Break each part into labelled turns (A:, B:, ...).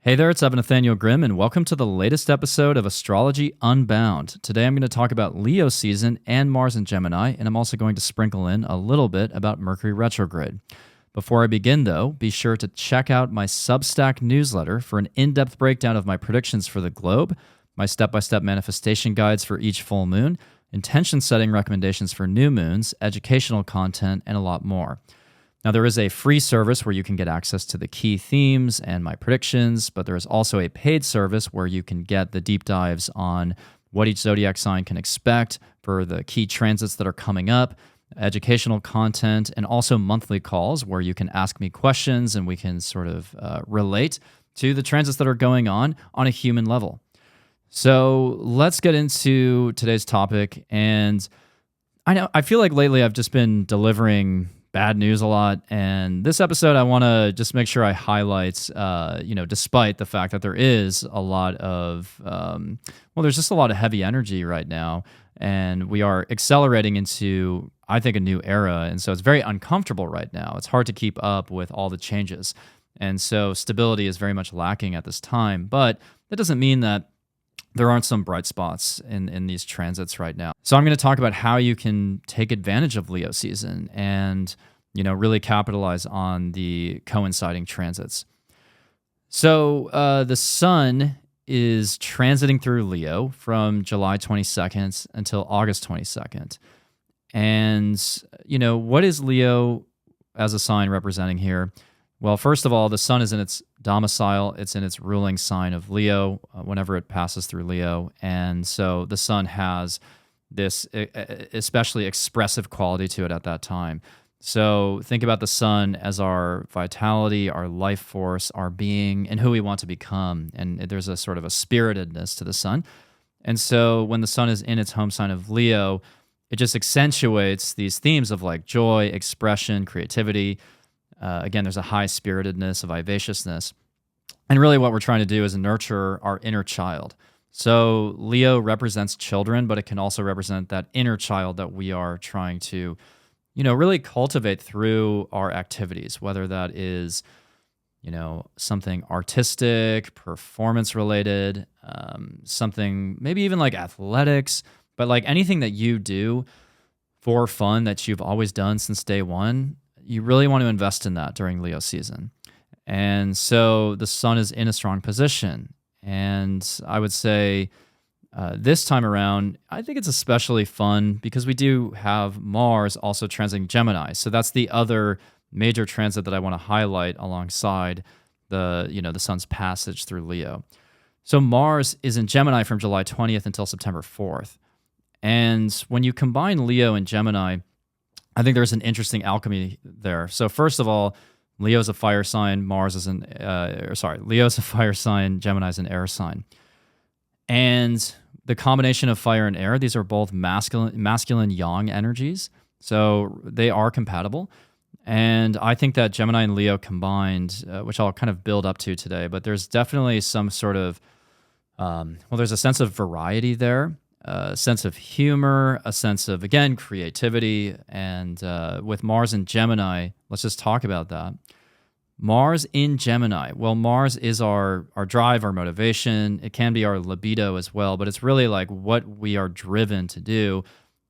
A: Hey there, it's Nathaniel Grim, and welcome to the latest episode of Astrology Unbound. Today I'm going to talk about Leo season and Mars in Gemini, and I'm also going to sprinkle in a little bit about Mercury retrograde. Before I begin, though, be sure to check out my Substack newsletter for an in-depth breakdown of my predictions for the globe, my step-by-step manifestation guides for each full moon, intention-setting recommendations for new moons, educational content, and a lot more. Now, there is a free service where you can get access to the key themes and my predictions, but there is also a paid service where you can get the deep dives on what each zodiac sign can expect for the key transits that are coming up, educational content, and also monthly calls where you can ask me questions and we can sort of relate to the transits that are going on a human level. So let's get into today's topic. And I feel like lately I've just been delivering bad news a lot, and this episode I want to just make sure I highlight, despite the fact that there is a lot of, there's just a lot of heavy energy right now, and we are accelerating into, I think, a new era, and so it's very uncomfortable right now. It's hard to keep up with all the changes, and so stability is very much lacking at this time, but that doesn't mean that there aren't some bright spots in these transits right now. So I'm going to talk about how you can take advantage of Leo season and, really capitalize on the coinciding transits. So the sun is transiting through Leo from July 22nd until August 22nd. And, what is Leo as a sign representing here? Well, first of all, the sun is in its domicile. It's in its ruling sign of Leo whenever it passes through Leo. And so the sun has this especially expressive quality to it at that time. So think about the sun as our vitality, our life force, our being, and who we want to become. And there's a sort of a spiritedness to the sun. And so when the sun is in its home sign of Leo, it just accentuates these themes of like joy, expression, creativity. Again, there's a high spiritedness, a vivaciousness. And really what we're trying to do is nurture our inner child. So Leo represents children, but it can also represent that inner child that we are trying to, really cultivate through our activities, whether that is, something artistic, performance related, something maybe even like athletics, but like anything that you do for fun that you've always done since day one. You really want to invest in that during Leo season. And so the sun is in a strong position. And I would say this time around, I think it's especially fun because we do have Mars also transiting Gemini. So that's the other major transit that I want to highlight alongside the sun's passage through Leo. So Mars is in Gemini from July 20th until September 4th. And when you combine Leo and Gemini, I think there's an interesting alchemy there. So first of all, Leo's a fire sign, Leo's a fire sign, Gemini's an air sign. And the combination of fire and air, these are both masculine yang energies. So they are compatible. And I think that Gemini and Leo combined, which I'll kind of build up to today, but there's definitely some sort of, there's a sense of variety there. A sense of humor, a sense of, again, creativity. And with Mars in Gemini, let's just talk about that. Mars in Gemini. Well, Mars is our drive, our motivation. It can be our libido as well, but it's really like what we are driven to do.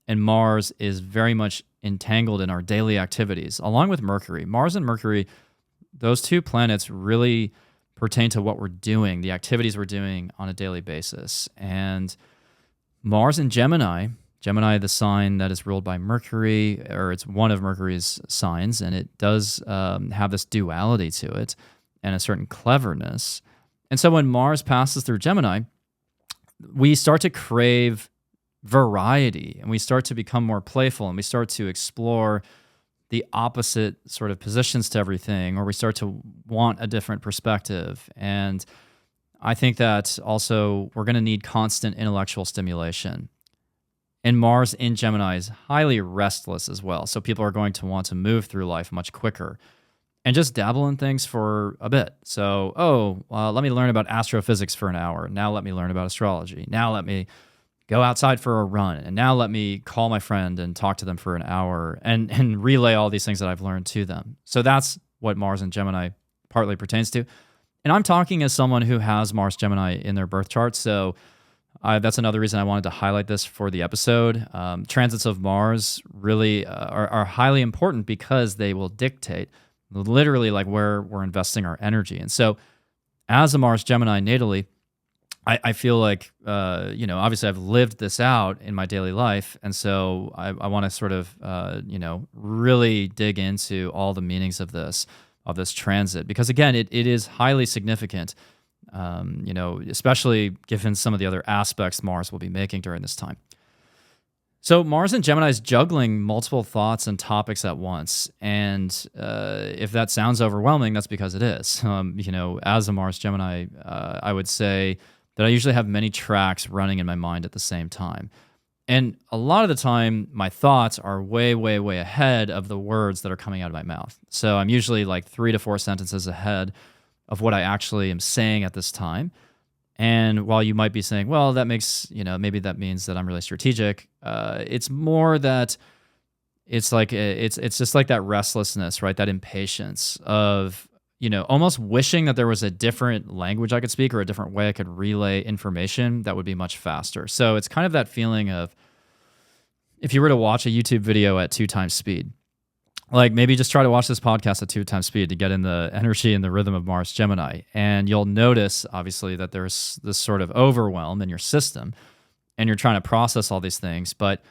A: And Mars is very much entangled in our daily activities, along with Mercury. Mars and Mercury, those two planets really pertain to what we're doing, the activities we're doing on a daily basis. And Mars in Gemini, the sign that is ruled by Mercury, or it's one of Mercury's signs, and it does have this duality to it and a certain cleverness. And so when Mars passes through Gemini, we start to crave variety, and we start to become more playful, and we start to explore the opposite sort of positions to everything, or we start to want a different perspective. And I think that also we're going to need constant intellectual stimulation. And Mars in Gemini is highly restless as well. So people are going to want to move through life much quicker and just dabble in things for a bit. So, let me learn about astrophysics for an hour. Now let me learn about astrology. Now let me go outside for a run. And now let me call my friend and talk to them for an hour and relay all these things that I've learned to them. So that's what Mars in Gemini partly pertains to. And I'm talking as someone who has Mars Gemini in their birth chart. So that's another reason I wanted to highlight this for the episode. Transits of Mars really are highly important because they will dictate literally like where we're investing our energy. And so as a Mars Gemini natally, I feel like, obviously I've lived this out in my daily life. And so I want to sort of, really dig into all the meanings of this transit, because again, it is highly significant, especially given some of the other aspects Mars will be making during this time. So Mars in Gemini is juggling multiple thoughts and topics at once. And if that sounds overwhelming, that's because it is. As a Mars Gemini, I would say that I usually have many tracks running in my mind at the same time. And a lot of the time, my thoughts are way, way, way ahead of the words that are coming out of my mouth. So I'm usually like 3 to 4 sentences ahead of what I actually am saying at this time. And while you might be saying, well, that makes, maybe that means that I'm really strategic, it's more that it's like, it's just like that restlessness, right? That impatience of, almost wishing that there was a different language I could speak or a different way I could relay information that would be much faster. So it's kind of that feeling of, if you were to watch a YouTube video at 2 times speed, like maybe just try to watch this podcast at 2 times speed to get in the energy and the rhythm of Mars Gemini. And you'll notice, obviously, that there's this sort of overwhelm in your system and you're trying to process all these things. But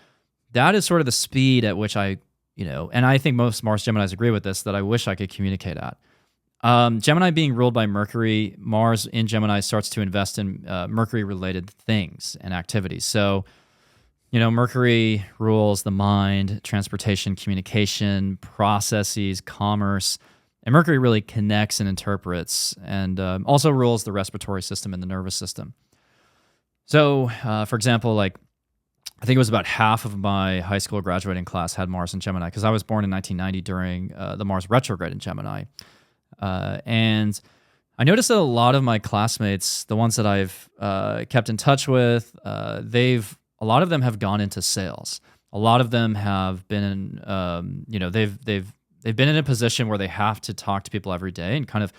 A: that is sort of the speed at which and I think most Mars Geminis agree with this, that I wish I could communicate at. Gemini being ruled by Mercury, Mars in Gemini starts to invest in Mercury-related things and activities. So, Mercury rules the mind, transportation, communication, processes, commerce, and Mercury really connects and interprets, and also rules the respiratory system and the nervous system. So, for example, like I think it was about half of my high school graduating class had Mars in Gemini, because I was born in 1990 during the Mars retrograde in Gemini. And I noticed that a lot of my classmates, the ones that I've kept in touch with, a lot of them have gone into sales. A lot of them have been in, they've been in a position where they have to talk to people every day and kind of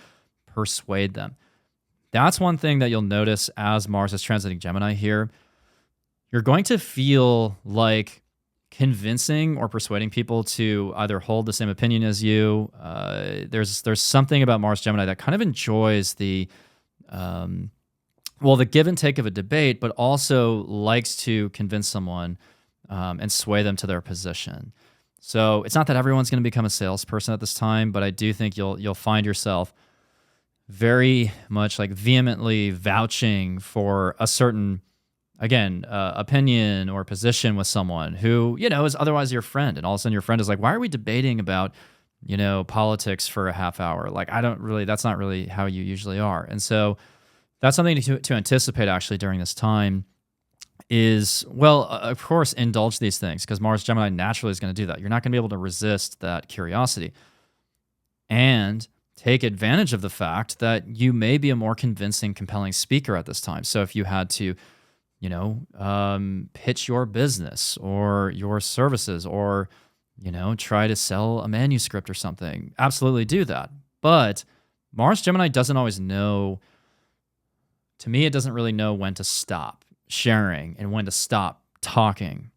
A: persuade them. That's one thing that you'll notice as Mars is transiting Gemini here. You're going to feel like convincing or persuading people to either hold the same opinion as you. There's something about Mars Gemini that kind of enjoys the give and take of a debate, but also likes to convince someone and sway them to their position. So it's not that everyone's going to become a salesperson at this time, but I do think you'll find yourself very much like vehemently vouching for a certain, again, opinion or position with someone who, is otherwise your friend. And all of a sudden your friend is like, why are we debating about, politics for a half hour? Like, that's not really how you usually are. And so that's something to anticipate actually during this time is, well, of course, indulge these things, because Mars Gemini naturally is going to do that. You're not going to be able to resist that curiosity. And take advantage of the fact that you may be a more convincing, compelling speaker at this time. So if you had to, pitch your business or your services or, try to sell a manuscript or something, absolutely do that. But Mars Gemini doesn't always know, to me, it doesn't really know when to stop sharing and when to stop talking,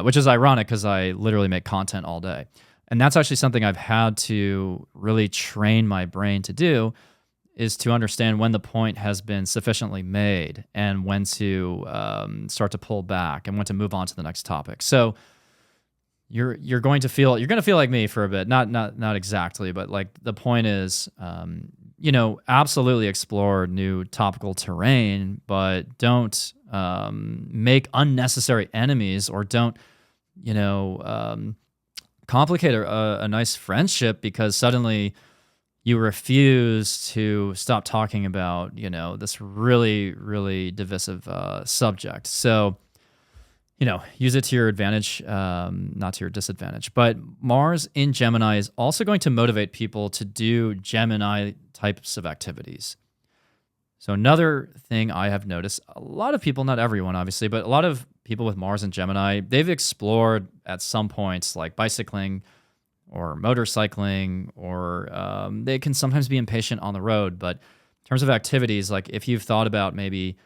A: which is ironic because I literally make content all day. And that's actually something I've had to really train my brain to do, is to understand when the point has been sufficiently made and when to start to pull back and when to move on to the next topic. So you're going to feel like me for a bit, not exactly, but like the point is, absolutely explore new topical terrain, but don't make unnecessary enemies, or don't, complicate a nice friendship because suddenly you refuse to stop talking about, this really, really divisive subject. So, use it to your advantage, not to your disadvantage. But Mars in Gemini is also going to motivate people to do Gemini types of activities. So another thing I have noticed, a lot of people, not everyone obviously, but a lot of people with Mars and Gemini, they've explored at some points like bicycling or motorcycling, or they can sometimes be impatient on the road, but in terms of activities, like if you've thought about maybe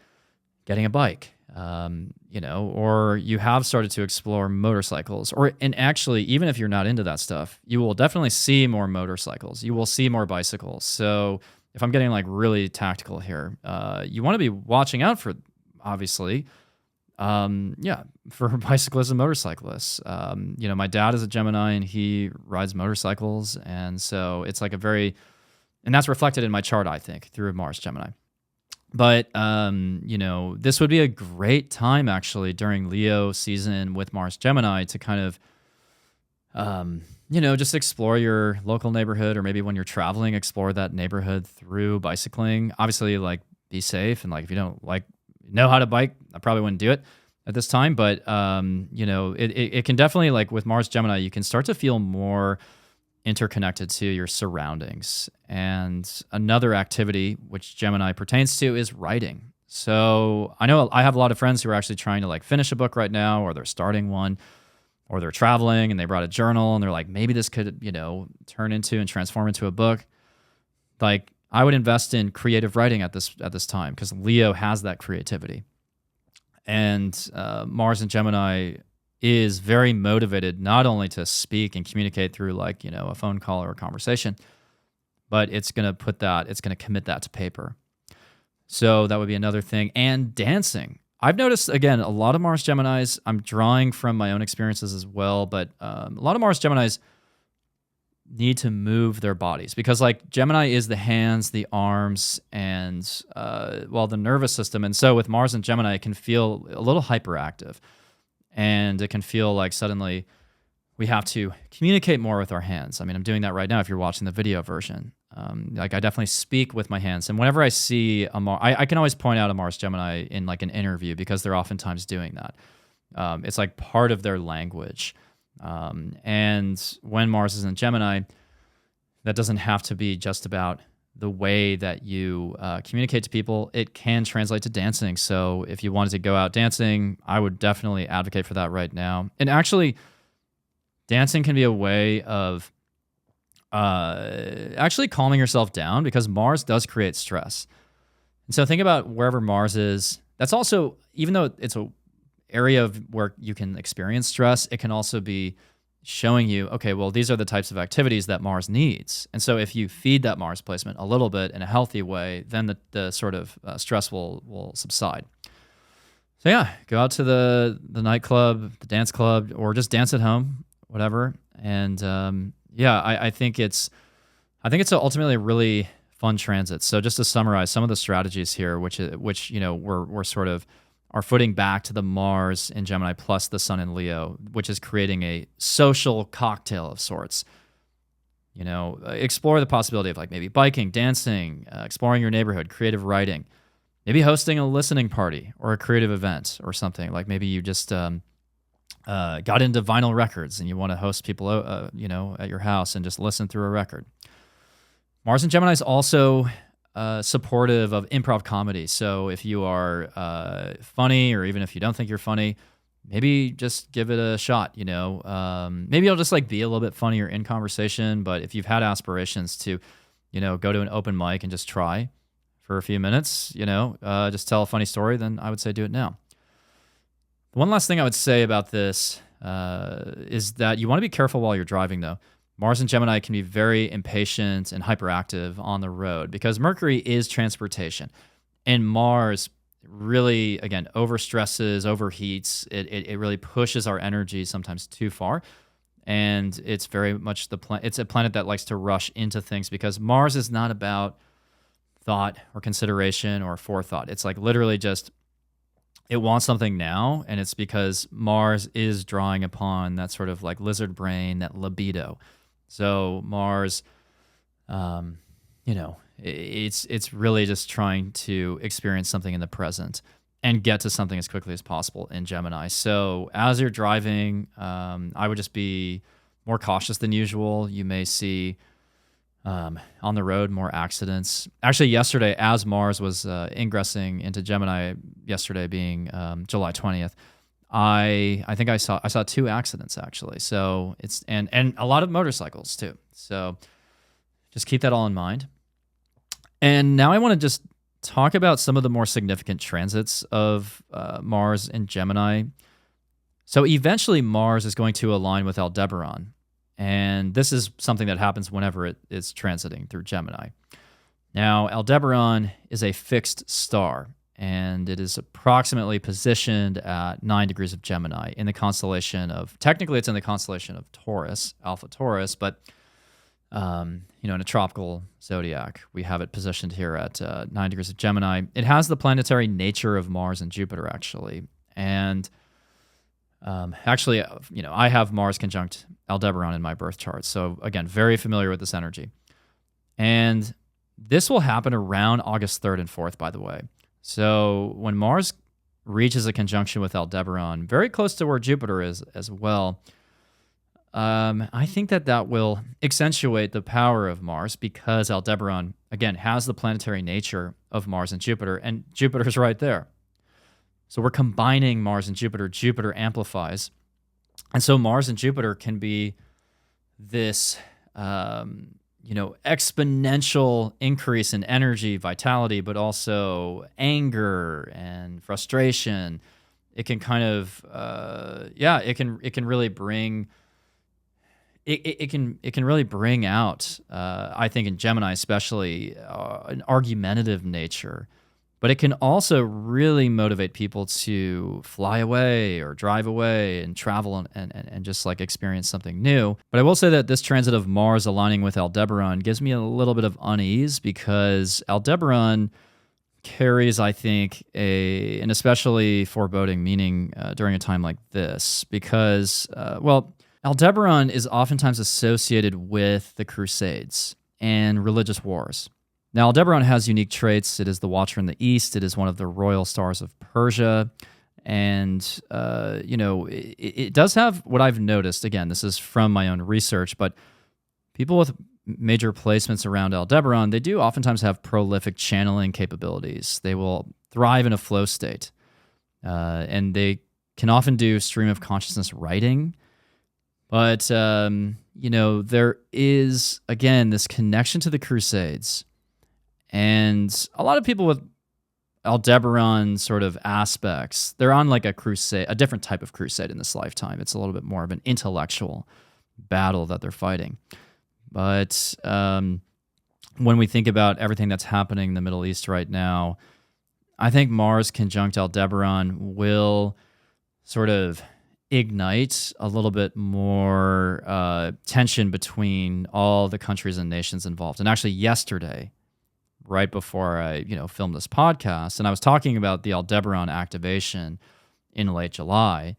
A: getting a bike, or you have started to explore motorcycles, and actually, even if you're not into that stuff, you will definitely see more motorcycles. You will see more bicycles. So if I'm getting like really tactical here, you want to be watching out for, obviously, for bicyclists and motorcyclists. My dad is a Gemini and he rides motorcycles. And so it's like and that's reflected in my chart, I think, through Mars Gemini. But, this would be a great time actually during Leo season with Mars Gemini to kind of, just explore your local neighborhood, or maybe when you're traveling, explore that neighborhood through bicycling. Obviously, like, be safe. And like, if you don't know how to bike, I probably wouldn't do it at this time. But, it can definitely, like with Mars Gemini, you can start to feel more interconnected to your surroundings. And another activity which Gemini pertains to is writing. So I know I have a lot of friends who are actually trying to like finish a book right now, or they're starting one, or they're traveling and they brought a journal and they're like, maybe this could, turn into and transform into a book. Like, I would invest in creative writing at this time, because Leo has that creativity. And Mars and Gemini is very motivated not only to speak and communicate through like, a phone call or a conversation, but it's going to commit that to paper. So that would be another thing. And dancing. I've noticed, again, a lot of Mars Geminis, I'm drawing from my own experiences as well, but a lot of Mars Geminis need to move their bodies, because like Gemini is the hands, the arms, and the nervous system. And so with Mars and Gemini, it can feel a little hyperactive. And it can feel like suddenly we have to communicate more with our hands. I mean, I'm doing that right now if you're watching the video version. I definitely speak with my hands. And whenever I see I can always point out a Mars Gemini in like an interview, because they're oftentimes doing that. It's like part of their language. And when Mars is in Gemini, that doesn't have to be just about the way that you communicate to people. It can translate to dancing. So if you wanted to go out dancing, I would definitely advocate for that right now. And actually, dancing can be a way of actually calming yourself down, because Mars does create stress. And so think about wherever Mars is. That's also, even though it's a area of where you can experience stress, it can also be showing you, okay, well, these are the types of activities that Mars needs. And so if you feed that Mars placement a little bit in a healthy way, then the sort of stress will subside. So yeah, go out to the nightclub, the dance club, or just dance at home, whatever. And I think it's ultimately a really fun transit. So just to summarize some of the strategies here, which we're sort of are footing back to the Mars in Gemini plus the Sun in Leo, which is creating a social cocktail of sorts. Explore the possibility of like maybe biking, dancing, exploring your neighborhood, creative writing, maybe hosting a listening party or a creative event or something. Like maybe you just got into vinyl records and you want to host people, at your house and just listen through a record. Mars in Gemini is also supportive of improv comedy. So if you are funny, or even if you don't think you're funny, maybe just give it a shot. Maybe it'll just like be a little bit funnier in conversation. But if you've had aspirations to, go to an open mic and just try for a few minutes, just tell a funny story, then I would say do it now. One last thing I would say about this is that you want to be careful while you're driving, though. Mars and Gemini can be very impatient and hyperactive on the road, because Mercury is transportation. And Mars really, again, overstresses, overheats. It really pushes our energy sometimes too far. And it's very much it's a planet that likes to rush into things, because Mars is not about thought or consideration or forethought. It's like literally just, it wants something now. And it's because Mars is drawing upon that sort of like lizard brain, that libido. So Mars, it's really just trying to experience something in the present and get to something as quickly as possible in Gemini. So as you're driving, I would just be more cautious than usual. You may see on the road more accidents. Actually, yesterday, as Mars was ingressing into Gemini, yesterday being July 20th, I think I saw 2 accidents actually. So it's and a lot of motorcycles too. So just keep that all in mind. And now I want to just talk about some of the more significant transits of Mars in Gemini. So eventually, Mars is going to align with Aldebaran. And this is something that happens whenever it is transiting through Gemini. Now, Aldebaran is a fixed star, and it is approximately positioned at 9 degrees of Gemini in the constellation of, technically it's in the constellation of Taurus, Alpha Taurus, but in a tropical zodiac, we have it positioned here at 9 degrees of Gemini. It has the planetary nature of Mars and Jupiter, actually. And I have Mars conjunct Aldebaran in my birth chart. So again, very familiar with this energy. And this will happen around August 3rd and 4th, by the way. So when Mars reaches a conjunction with Aldebaran, very close to where Jupiter is as well, I think that will accentuate the power of Mars because Aldebaran, again, has the planetary nature of Mars and Jupiter's right there. So we're combining Mars and Jupiter. Jupiter amplifies. And so Mars and Jupiter can be this, exponential increase in energy, vitality, but also anger and frustration. It can kind of, it can really bring... It can really bring out, I think in Gemini especially, an argumentative nature. But it can also really motivate people to fly away or drive away and travel and just like experience something new. But I will say that this transit of Mars aligning with Aldebaran gives me a little bit of unease because Aldebaran carries, I think, an especially foreboding meaning during a time like this because, Aldebaran is oftentimes associated with the Crusades and religious wars. Now, Aldebaran has unique traits. It is the Watcher in the East. It is one of the royal stars of Persia. And, it does have what I've noticed. Again, this is from my own research, but people with major placements around Aldebaran, they do oftentimes have prolific channeling capabilities. They will thrive in a flow state. And they can often do stream of consciousness writing. But, there is, again, this connection to the Crusades. And a lot of people with Aldebaran sort of aspects, they're on like a crusade, a different type of crusade in this lifetime. It's a little bit more of an intellectual battle that they're fighting. But when we think about everything that's happening in the Middle East right now, I think Mars conjunct Aldebaran will sort of ignite a little bit more tension between all the countries and nations involved. And actually yesterday, right before I, filmed this podcast, and I was talking about the Aldebaran activation in late July,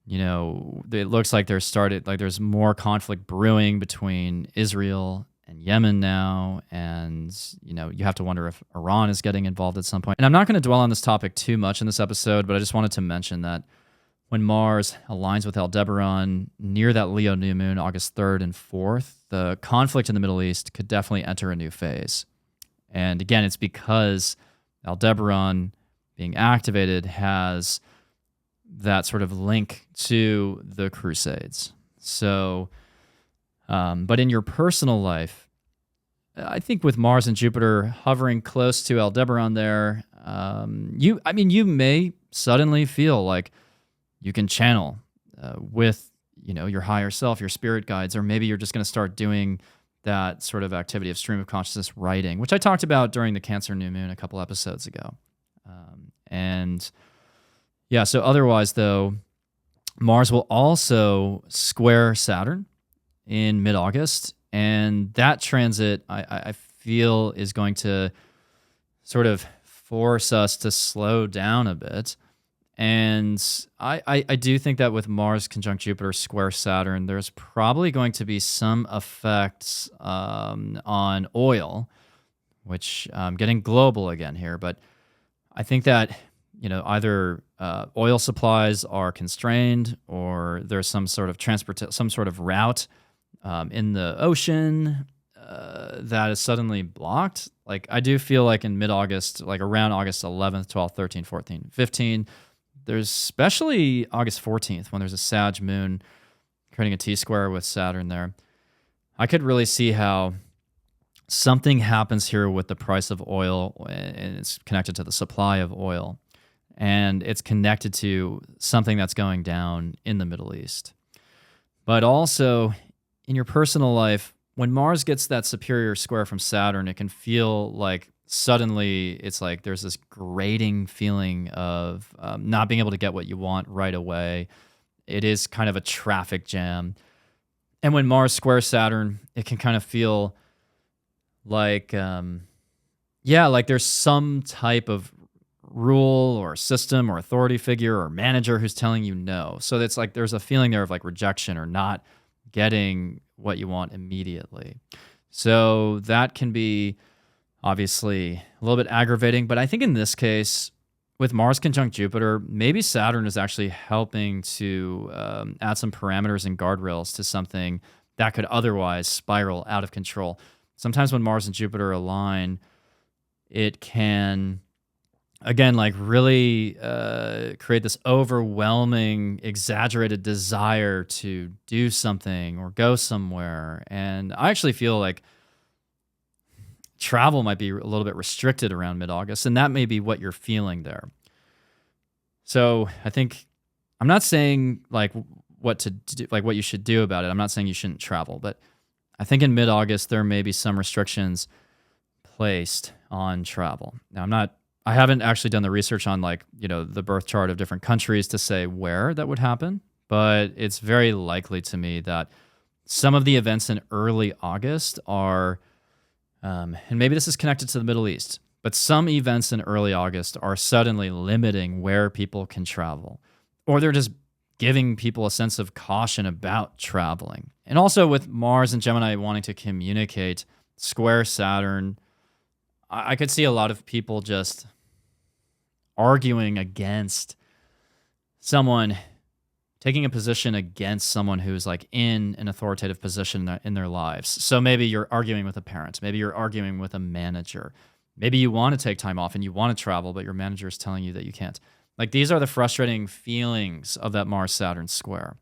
A: it looks like there's more conflict brewing between Israel and Yemen now, and, you have to wonder if Iran is getting involved at some point. And I'm not going to dwell on this topic too much in this episode, but I just wanted to mention that when Mars aligns with Aldebaran near that Leo new moon, August 3rd and 4th, the conflict in the Middle East could definitely enter a new phase. And again, it's because Aldebaran being activated has that sort of link to the Crusades. So, but in your personal life, I think with Mars and Jupiter hovering close to Aldebaran there, you may suddenly feel like you can channel with, your higher self, your spirit guides, or maybe you're just going to start doing that sort of activity of stream of consciousness writing, which I talked about during the Cancer new moon a couple episodes ago. So otherwise, though, Mars will also square Saturn in mid-August, and that transit, I feel, is going to sort of force us to slow down a bit. And I do think that with Mars conjunct Jupiter square Saturn, there's probably going to be some effects on oil, which I'm getting global again here, but I think that either oil supplies are constrained or there's some sort of route in the ocean that is suddenly blocked. Like I do feel like in mid-August, like around August 11th, 12th, 13th, 14th, 15th, there's especially August 14th when there's a Sag moon creating a T-square with Saturn there. I could really see how something happens here with the price of oil, and it's connected to the supply of oil, and it's connected to something that's going down in the Middle East. But also in your personal life, when Mars gets that superior square from Saturn, it can feel like suddenly it's like there's this grating feeling of not being able to get what you want right away. It is kind of a traffic jam. And when Mars squares Saturn, it can kind of feel like, like there's some type of rule or system or authority figure or manager who's telling you no. So it's like there's a feeling there of like rejection or not getting what you want immediately. So that can be obviously a little bit aggravating. But I think in this case, with Mars conjunct Jupiter, maybe Saturn is actually helping to add some parameters and guardrails to something that could otherwise spiral out of control. Sometimes when Mars and Jupiter align, it can, again, like really create this overwhelming, exaggerated desire to do something or go somewhere. And I actually feel like travel might be a little bit restricted around mid-August, and that may be what you're feeling there. So I think I'm not saying like what to do, like what you should do about it. I'm not saying you shouldn't travel, but I think in mid-August there may be some restrictions placed on travel. Now I haven't actually done the research on like, the birth chart of different countries to say where that would happen, but it's very likely to me that some of the events in early August are and maybe this is connected to the Middle East, but some events in early August are suddenly limiting where people can travel, or they're just giving people a sense of caution about traveling. And also with Mars and Gemini wanting to communicate, square Saturn, I could see a lot of people just arguing against someone, taking a position against someone who's like in an authoritative position in their lives. So maybe you're arguing with a parent. Maybe you're arguing with a manager. Maybe you want to take time off and you want to travel, but your manager is telling you that you can't. Like these are the frustrating feelings of that Mars-Saturn square.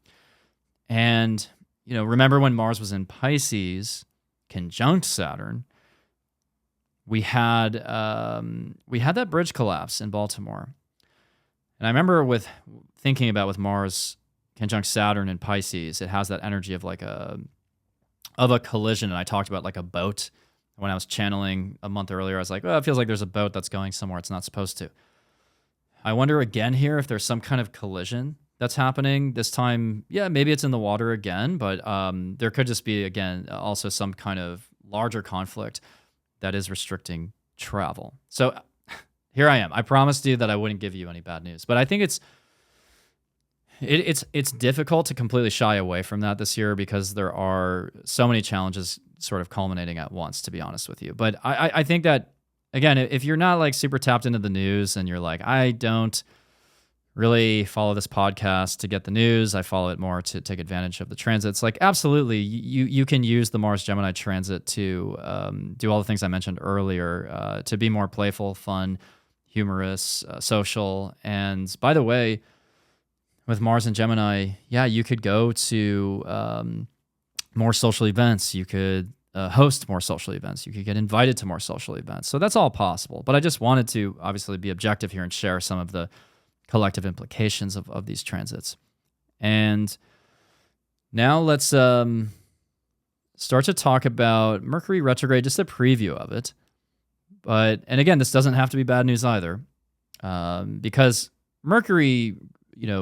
A: And, remember when Mars was in Pisces, conjunct Saturn, we had that bridge collapse in Baltimore. And I remember thinking about with Mars conjunct Saturn in Pisces, it has that energy of like a collision. And I talked about like a boat when I was channeling a month earlier. I was like, well, it feels like there's a boat that's going somewhere it's not supposed to. I wonder again here if there's some kind of collision that's happening this time. Yeah, maybe it's in the water again, but there could just be, again, also some kind of larger conflict that is restricting travel. So here I am. I promised you that I wouldn't give you any bad news, but I think it's difficult to completely shy away from that this year because there are so many challenges sort of culminating at once, to be honest with you. But I think that, again, if you're not like super tapped into the news and you're like, I don't really follow this podcast to get the news, I follow it more to take advantage of the transits, like absolutely, you can use the Mars Gemini transit to do all the things I mentioned earlier, to be more playful, fun, humorous, social. And by the way, with Mars and Gemini, you could go to more social events. You could host more social events. You could get invited to more social events. So that's all possible. But I just wanted to obviously be objective here and share some of the collective implications of these transits. And now let's start to talk about Mercury retrograde, just a preview of it. And again, this doesn't have to be bad news either, because Mercury,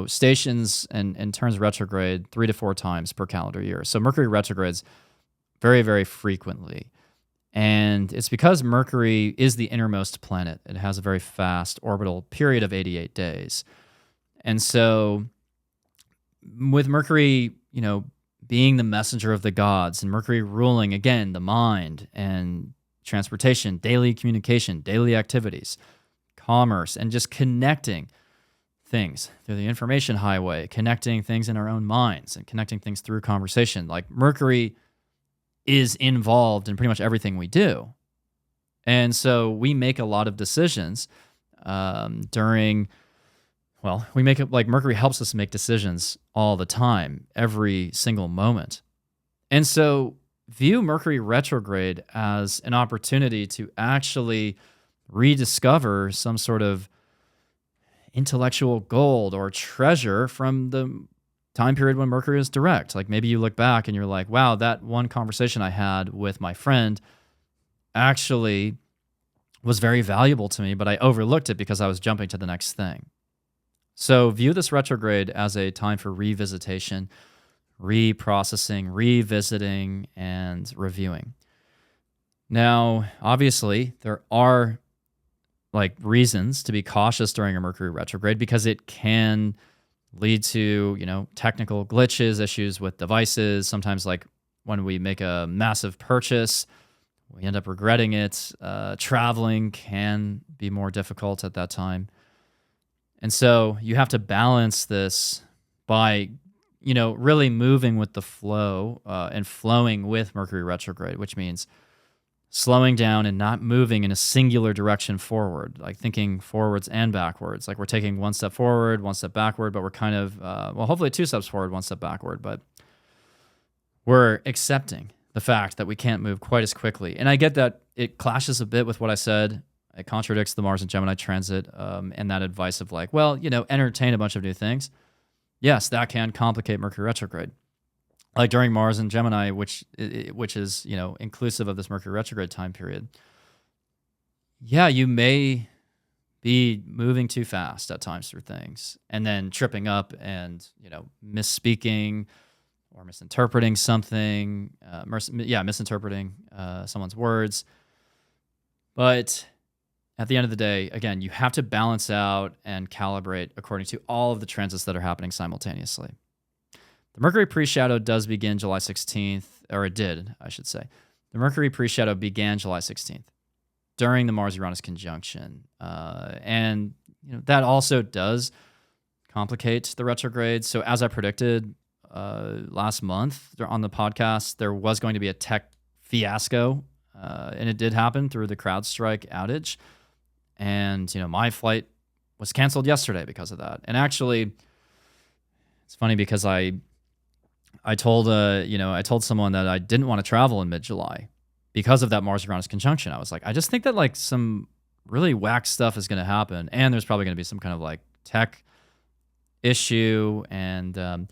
A: stations and turns retrograde 3 to 4 times per calendar year. So Mercury retrogrades very, very frequently. And it's because Mercury is the innermost planet. It has a very fast orbital period of 88 days. And so with Mercury, being the messenger of the gods, and Mercury ruling, again, the mind and transportation, daily communication, daily activities, commerce, and just connecting things through the information highway, connecting things in our own minds and connecting things through conversation. Like Mercury is involved in pretty much everything we do. And so we make a lot of decisions we make it like Mercury helps us make decisions all the time, every single moment. And so view Mercury retrograde as an opportunity to actually rediscover some sort of intellectual gold or treasure from the time period when Mercury is direct. Like maybe you look back and you're like, wow, that one conversation I had with my friend actually was very valuable to me, but I overlooked it because I was jumping to the next thing. So view this retrograde as a time for revisitation, reprocessing, revisiting, and reviewing. Now, obviously, there are like reasons to be cautious during a Mercury retrograde because it can lead to, technical glitches, issues with devices. Sometimes like when we make a massive purchase, we end up regretting it. Traveling can be more difficult at that time. And so you have to balance this by, really moving with the flow and flowing with Mercury retrograde, which means slowing down and not moving in a singular direction forward, like thinking forwards and backwards. Like we're taking one step forward, one step backward, but we're kind of, hopefully 2 steps forward, 1 step backward, but we're accepting the fact that we can't move quite as quickly. And I get that it clashes a bit with what I said. It contradicts the Mars and Gemini transit and that advice of like, well, entertain a bunch of new things. Yes, that can complicate Mercury retrograde. Like during Mars and Gemini, which is, inclusive of this Mercury retrograde time period. Yeah, you may be moving too fast at times through things and then tripping up and, misspeaking or misinterpreting something, misinterpreting someone's words. But at the end of the day, again, you have to balance out and calibrate according to all of the transits that are happening simultaneously. The Mercury pre-shadow does begin July 16th, or it did, I should say. The Mercury pre-shadow began July 16th during the Mars-Uranus conjunction. And that also does complicate the retrograde. So as I predicted last month on the podcast, there was going to be a tech fiasco, and it did happen through the CrowdStrike outage. And, my flight was canceled yesterday because of that. And actually, it's funny because I told someone that I didn't want to travel in mid-July because of that Mars-Uranus conjunction. I was like, I just think that like some really whack stuff is going to happen. And there's probably going to be some kind of like tech issue. And I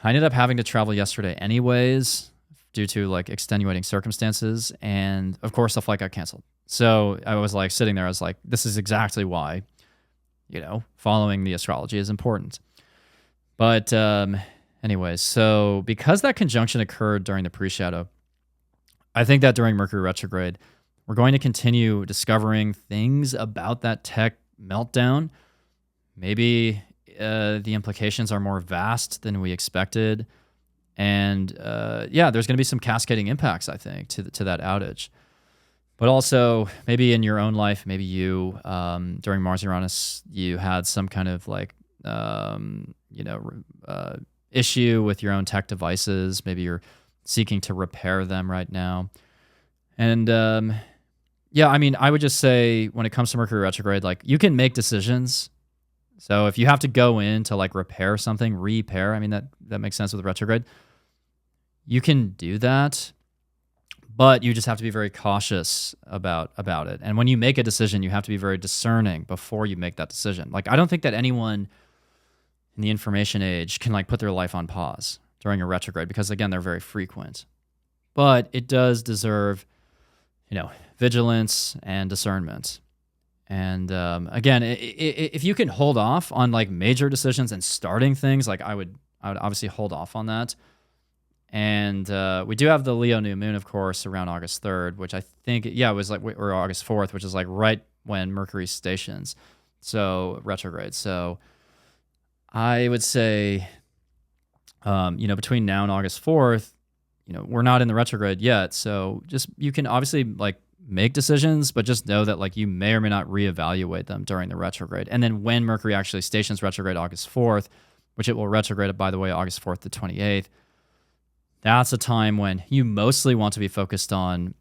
A: ended up having to travel yesterday anyways due to like extenuating circumstances. And of course, the flight got canceled. So I was like sitting there, I was like, this is exactly why, following the astrology is important. But anyways, so because that conjunction occurred during the pre-shadow, I think that during Mercury retrograde, we're going to continue discovering things about that tech meltdown. Maybe the implications are more vast than we expected. And there's going to be some cascading impacts, I think, to that outage. But also, maybe in your own life, maybe you, during Mars-Uranus, you had some kind of like, issue with your own tech devices. Maybe you're seeking to repair them right now. And I would just say when it comes to Mercury retrograde, like you can make decisions. So if you have to go in to like repair something, repair, that makes sense with retrograde. You can do that, but you just have to be very cautious about it. And when you make a decision, you have to be very discerning before you make that decision. Like I don't think that anyone in the information age can like put their life on pause during a retrograde because again, they're very frequent. But it does deserve, vigilance and discernment. And again, if you can hold off on like major decisions and starting things, like I would obviously hold off on that. And we do have the Leo new moon, of course, around August 3rd, which I think, it was like, or August 4th, which is like right when Mercury stations. So retrograde. So I would say, between now and August 4th, we're not in the retrograde yet. So just, you can obviously like make decisions, but just know that like you may or may not reevaluate them during the retrograde. And then when Mercury actually stations retrograde August 4th, which it will retrograde, by the way, August 4th to 28th, that's a time when you mostly want to be focused on,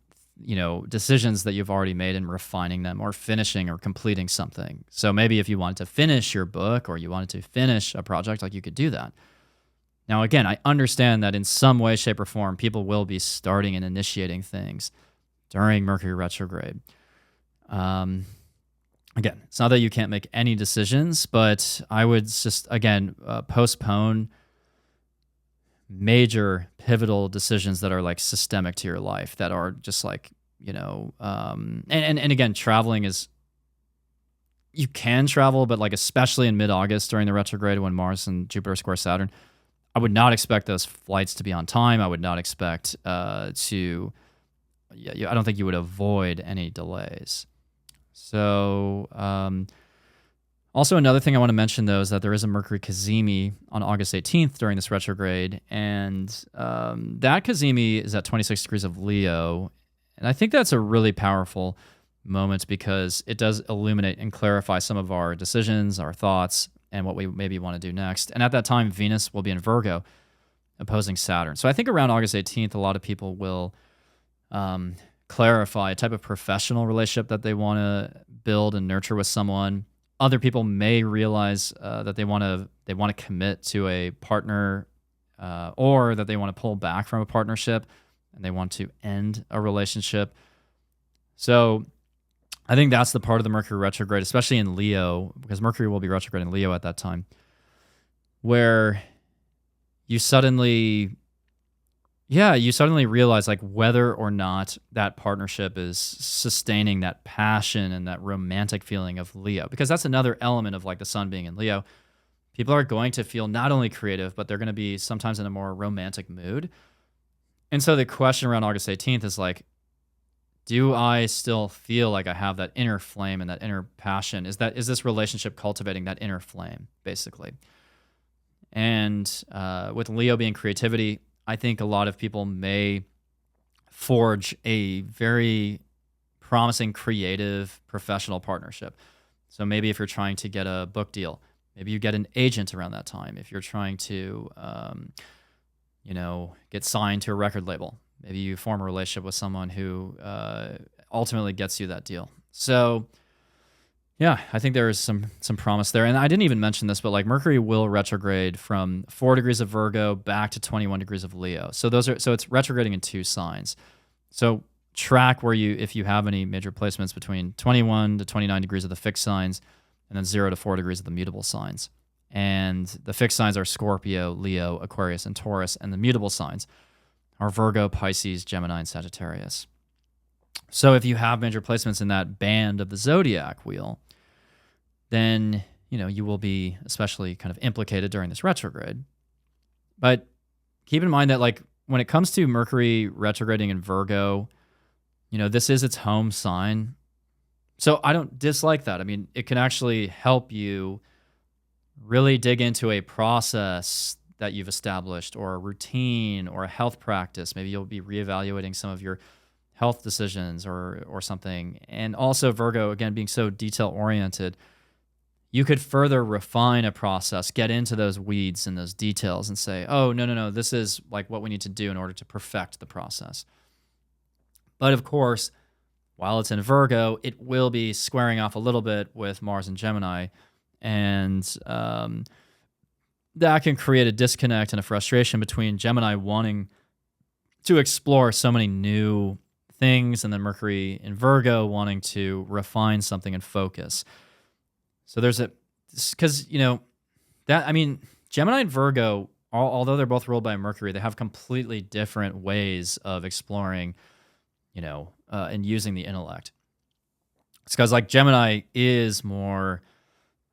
A: decisions that you've already made and refining them or finishing or completing something. So maybe if you wanted to finish your book or you wanted to finish a project, like you could do that. Now, again, I understand that in some way, shape, or form, people will be starting and initiating things during Mercury retrograde. Again, it's not that you can't make any decisions, but I would just, again, postpone major pivotal decisions that are like systemic to your life, that are just like, and again, traveling is, you can travel, but like especially in mid-August during the retrograde when Mars and Jupiter square Saturn, I would not expect those flights to be on time. I would not expect I don't think you would avoid any delays. So, also another thing I want to mention, though, is that there is a Mercury Cazimi on August 18th during this retrograde, and that Cazimi is at 26 degrees of Leo, and I think that's a really powerful moment because it does illuminate and clarify some of our decisions, our thoughts, and what we maybe want to do next. And at that time, Venus will be in Virgo, opposing Saturn. So I think around August 18th, a lot of people will clarify a type of professional relationship that they want to build and nurture with someone. Other people may realize that they want to commit to a partner, or that they want to pull back from a partnership and they want to end a relationship. So I think that's the part of the Mercury retrograde, especially in Leo, because Mercury will be retrograde in Leo at that time, where you suddenly realize like whether or not that partnership is sustaining that passion and that romantic feeling of Leo, because that's another element of like the sun being in Leo. People are going to feel not only creative, but they're going to be sometimes in a more romantic mood. And so the question around August 18th is like, do I still feel like I have that inner flame and that inner passion? Is this relationship cultivating that inner flame, basically? And with Leo being creativity, I think a lot of people may forge a very promising, creative, professional partnership. So maybe if you're trying to get a book deal, maybe you get an agent around that time. If you're trying to, get signed to a record label, maybe you form a relationship with someone who ultimately gets you that deal. So yeah, I think there is some promise there. And I didn't even mention this, but like Mercury will retrograde from 4 degrees of Virgo back to 21 degrees of Leo. So it's retrograding in 2 signs. So track if you have any major placements between 21 to 29 degrees of the fixed signs, and then 0 to 4 degrees of the mutable signs. And the fixed signs are Scorpio, Leo, Aquarius, and Taurus, and the mutable signs are Virgo, Pisces, Gemini, and Sagittarius. So if you have major placements in that band of the zodiac wheel, then you will be especially kind of implicated during this retrograde. But keep in mind that like when it comes to Mercury retrograding in Virgo, this is its home sign. So I don't dislike that. I mean, it can actually help you really dig into a process that you've established, or a routine, or a health practice. Maybe you'll be reevaluating some of your health decisions or something. And also Virgo, again, being so detail-oriented, you could further refine a process, get into those weeds and those details and say, oh, no, this is like what we need to do in order to perfect the process. But of course, while it's in Virgo, it will be squaring off a little bit with Mars and Gemini. And that can create a disconnect and a frustration between Gemini wanting to explore so many new things, and then Mercury in Virgo wanting to refine something and focus. So there's Gemini and Virgo, although they're both ruled by Mercury, they have completely different ways of exploring, and using the intellect. It's because like Gemini is more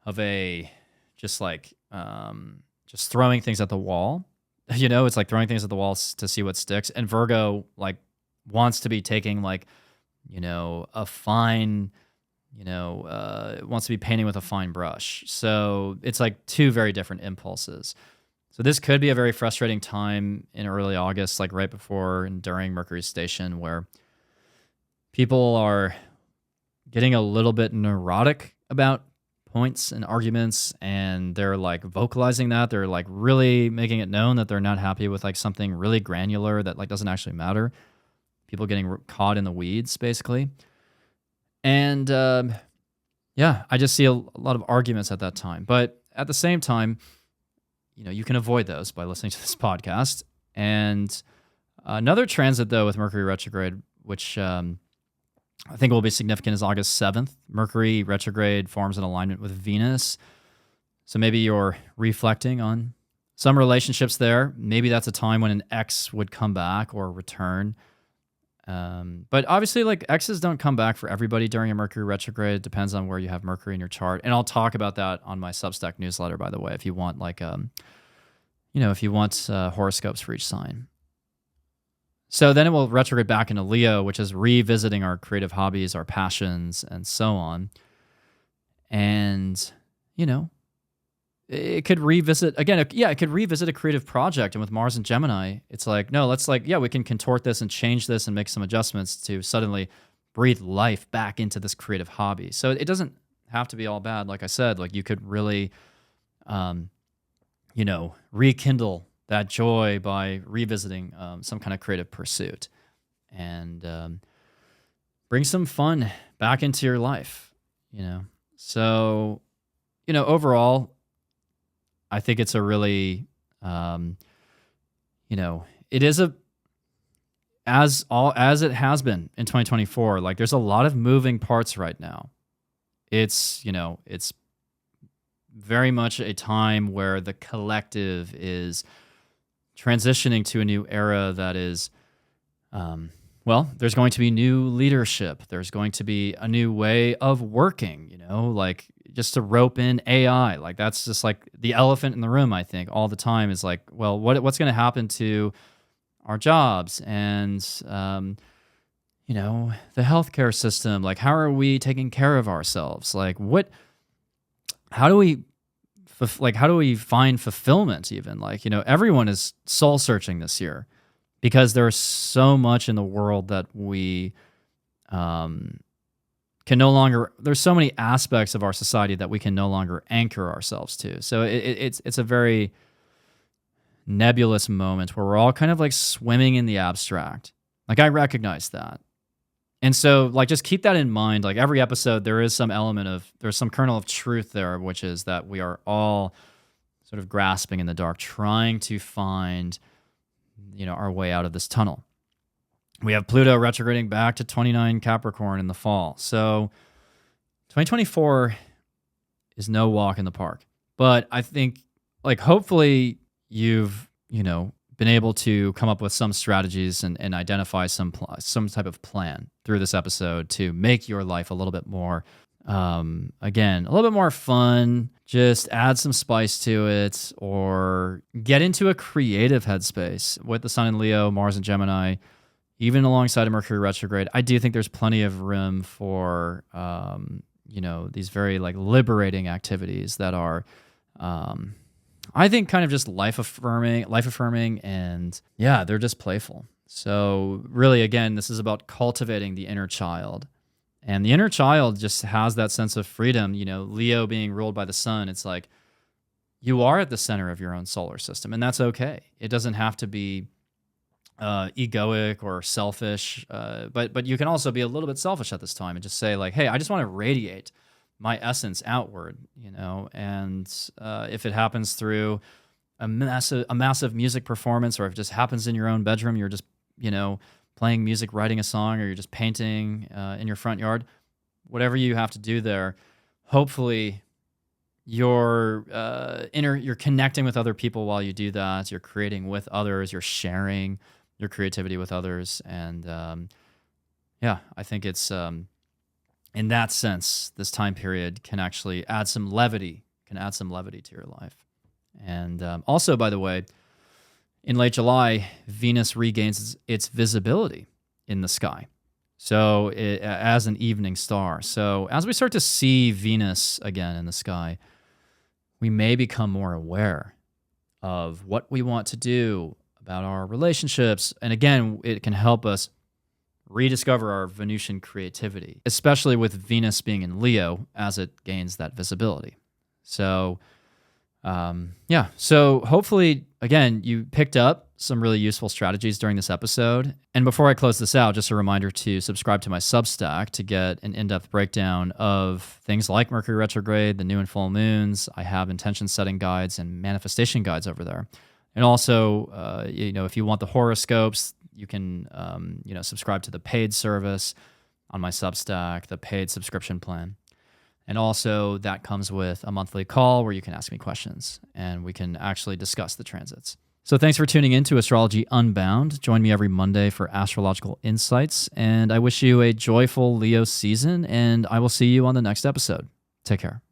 A: of a just throwing things at the wall. It's like throwing things at the wall to see what sticks. And Virgo like wants to be taking like, a fine, wants to be painting with a fine brush. So it's like 2 very different impulses. So this could be a very frustrating time in early August, like right before and during Mercury's station, where people are getting a little bit neurotic about points and arguments, and they're like vocalizing that. They're like really making it known that they're not happy with like something really granular that like doesn't actually matter. People getting caught in the weeds, basically. And I just see a lot of arguments at that time. But at the same time, you can avoid those by listening to this podcast. And another transit, though, with Mercury retrograde, which I think will be significant, is August 7th. Mercury retrograde forms an alignment with Venus. So maybe you're reflecting on some relationships there. Maybe that's a time when an ex would come back or return. But obviously, like, exes don't come back for everybody during a Mercury retrograde. It depends on where you have Mercury in your chart. And I'll talk about that on my Substack newsletter, by the way, if you want horoscopes for each sign. So then it will retrograde back into Leo, which is revisiting our creative hobbies, our passions, and so on. And, it could revisit, again, it could revisit a creative project. And with Mars and Gemini, it's like, no, we can contort this and change this and make some adjustments to suddenly breathe life back into this creative hobby. So it doesn't have to be all bad. Like I said, like, you could really, rekindle that joy by revisiting some kind of creative pursuit and bring some fun back into your life, So, overall, I think it's a really, it is as it has been in 2024. Like, there's a lot of moving parts right now. It's very much a time where the collective is transitioning to a new era that is, there's going to be new leadership. There's going to be a new way of working, like, just to rope in AI. Like, that's just like the elephant in the room, I think, all the time, is like, well, what's going to happen to our jobs and, the healthcare system? Like, how are we taking care of ourselves? Like, how do we find fulfillment even? Like, everyone is soul searching this year because there's so much in the world that we can no longer, there's so many aspects of our society that we can no longer anchor ourselves to. So it's a very nebulous moment where we're all kind of like swimming in the abstract. Like, I recognize that. And so, like, just keep that in mind. Like, every episode, there's some kernel of truth there, which is that we are all sort of grasping in the dark, trying to find, our way out of this tunnel. We have Pluto retrograding back to 29 Capricorn in the fall. So 2024 is no walk in the park. But I think, like, hopefully you've, been able to come up with some strategies and identify some type of plan through this episode to make your life a little bit more, again, a little bit more fun. Just add some spice to it, or get into a creative headspace with the Sun in Leo, Mars in Gemini, even alongside a Mercury retrograde. I do think there's plenty of room for, these very, like, liberating activities that are, I think, kind of just life affirming, and yeah, they're just playful. So really, again, this is about cultivating the inner child. And the inner child just has that sense of freedom. Leo being ruled by the sun, it's like you are at the center of your own solar system, and that's okay. It doesn't have to be egoic or selfish, but you can also be a little bit selfish at this time and just say, like, hey, I just want to radiate my essence outward, and if it happens through a massive music performance, or if it just happens in your own bedroom, you're just, playing music, writing a song, or you're just painting in your front yard, whatever you have to do there, hopefully you're connecting with other people while you do that. You're creating with others, you're sharing your creativity with others. And I think it's, in that sense, this time period can actually add some levity to your life. And also, by the way, in late July, Venus regains its visibility in the sky, so as an evening star. So as we start to see Venus again in the sky, we may become more aware of what we want to do about our relationships. And again, it can help us rediscover our Venusian creativity, especially with Venus being in Leo as it gains that visibility. So, so hopefully, again, you picked up some really useful strategies during this episode. And before I close this out, just a reminder to subscribe to my Substack to get an in-depth breakdown of things like Mercury retrograde, the new and full moons. I have intention setting guides and manifestation guides over there. And also, if you want the horoscopes, you can, subscribe to the paid service on my Substack, the paid subscription plan. And also that comes with a monthly call where you can ask me questions and we can actually discuss the transits. So thanks for tuning in to Astrology Unbound. Join me every Monday for astrological insights. And I wish you a joyful Leo season, and I will see you on the next episode. Take care.